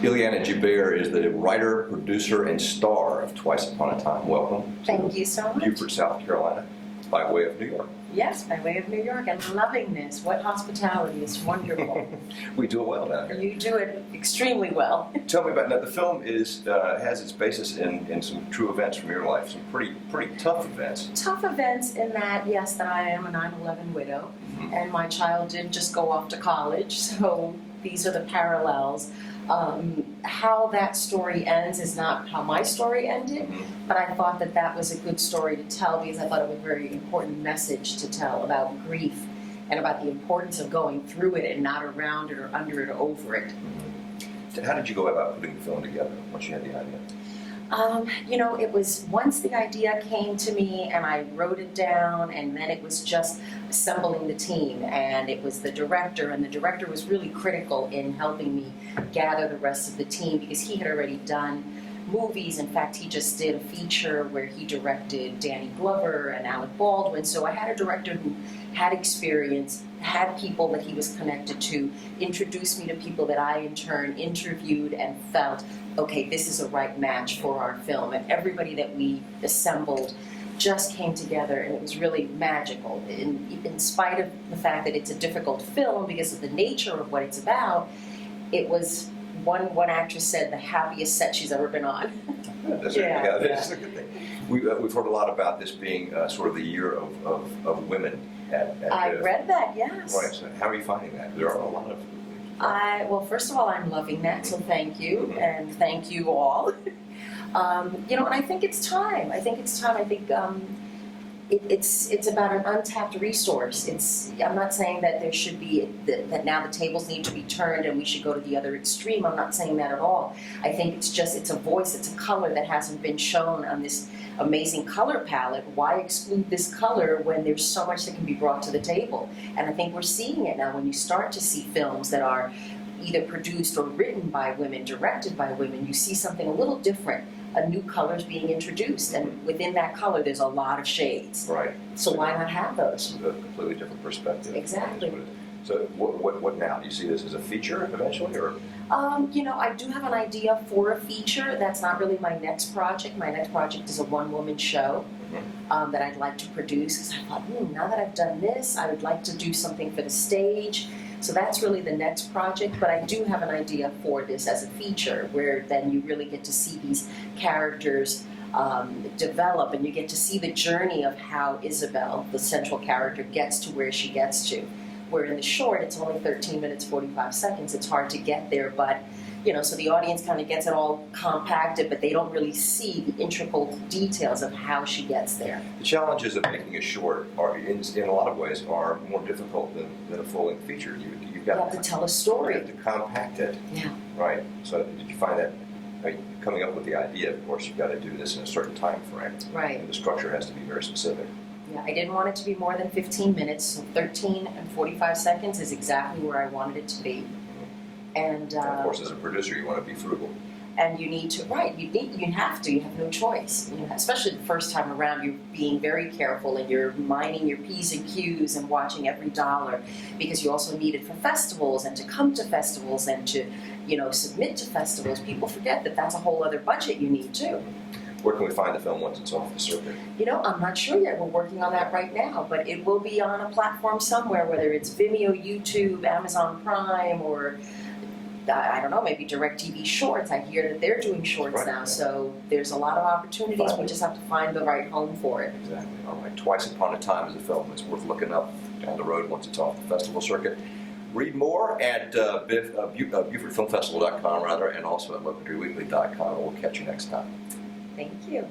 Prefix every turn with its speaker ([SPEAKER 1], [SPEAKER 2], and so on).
[SPEAKER 1] Ileana Joubert is the writer, producer, and star of Twice Upon a Time. Welcome.
[SPEAKER 2] Thank you so much.
[SPEAKER 1] Beaufort, South Carolina, by way of New York.
[SPEAKER 2] Yes, by way of New York, and loving this. What hospitality is wonderful.
[SPEAKER 1] We do it well down here.
[SPEAKER 2] You do it extremely well.
[SPEAKER 1] Tell me about now. The film has its basis in some true events from your life, some pretty tough events.
[SPEAKER 2] Tough events in that, yes, that I am a 9/11 widow, and my child did just go off to college, so these are the parallels. How that story ends is not how my story ended, but I thought that that was a good story to tell because I thought it was a very important message to tell about grief and about the importance of going through it and not around it or under it or over it.
[SPEAKER 1] How did you go about putting the film together once you had the idea?
[SPEAKER 2] It was once the idea came to me and I wrote it down, and then it was just assembling the team, and it was the director, and the director was really critical in helping me gather the rest of the team because he had already done movies. In fact, he just did a feature where he directed Danny Glover and Alec Baldwin, so I had a director who had experience, had people that he was connected to, introduced me to people that I in turn interviewed and felt, okay, this is a right match for our film. And everybody that we assembled just came together, and it was really magical. In spite of the fact that it's a difficult film because of the nature of what it's about, it was, one actress said, the happiest set she's ever been on.
[SPEAKER 1] That's a good thing. We've heard a lot about this being sort of the year of women at
[SPEAKER 2] I read that, yes.
[SPEAKER 1] Right, so how are you finding that? There are a lot of...
[SPEAKER 2] Well, first of all, I'm loving that, so thank you, and thank you all. And I think it's time. I think it's about an untapped resource. I'm not saying that there should be, that now the tables need to be turned and we should go to the other extreme. I'm not saying that at all. I think it's a voice, it's a color that hasn't been shown on this amazing color palette. Why exclude this color when there's so much that can be brought to the table? And I think we're seeing it now when you start to see films that are either produced or written by women, directed by women, you see something a little different. A new color is being introduced, and within that color there's a lot of shades.
[SPEAKER 1] Right.
[SPEAKER 2] So why not have those?
[SPEAKER 1] A completely different perspective.
[SPEAKER 2] Exactly.
[SPEAKER 1] So what now? Do you see this as a feature eventually, or?
[SPEAKER 2] I do have an idea for a feature. That's not really my next project. My next project is a one-woman show that I'd like to produce, because I thought, now that I've done this, I would like to do something for the stage. So that's really the next project, but I do have an idea for this as a feature, where then you really get to see these characters develop, and you get to see the journey of how Isabel, the central character, gets to where she gets to. Where in the short, it's only 13 minutes, 45 seconds. It's hard to get there, but, so the audience kind of gets it all compacted, but they don't really see the integral details of how she gets there.
[SPEAKER 1] The challenges of making a short are, in a lot of ways, are more difficult than a full-length feature. You've got
[SPEAKER 2] you have to tell a story.
[SPEAKER 1] You have to compact it.
[SPEAKER 2] Yeah.
[SPEAKER 1] Right. So did you find that, coming up with the idea, of course, you've got to do this in a certain time frame.
[SPEAKER 2] Right.
[SPEAKER 1] And the structure has to be very specific.
[SPEAKER 2] Yeah, I didn't want it to be more than 15 minutes, so 13 and 45 seconds is exactly where I wanted it to be. And
[SPEAKER 1] of course, as a producer, you want to be frugal.
[SPEAKER 2] And you need to, you have no choice. Especially the first time around, you're being very careful and you're minding your P's and Q's and watching every dollar, because you also need it for festivals and to come to festivals and to, submit to festivals. People forget that that's a whole other budget you need too.
[SPEAKER 1] Where can we find the film once it's off the circuit?
[SPEAKER 2] I'm not sure yet. We're working on that right now, but it will be on a platform somewhere, whether it's Vimeo, YouTube, Amazon Prime, or I don't know, maybe DirecTV Shorts. I hear that they're doing shorts now, so there's a lot of opportunities. We just have to find the right home for it.
[SPEAKER 1] Exactly. All right. Twice Upon a Time is a film. It's worth looking up down the road once it's off the festival circuit. Read more at BufordFilmFestival.com, and also at LocalDrewWeekly.com. We'll catch you next time.
[SPEAKER 2] Thank you.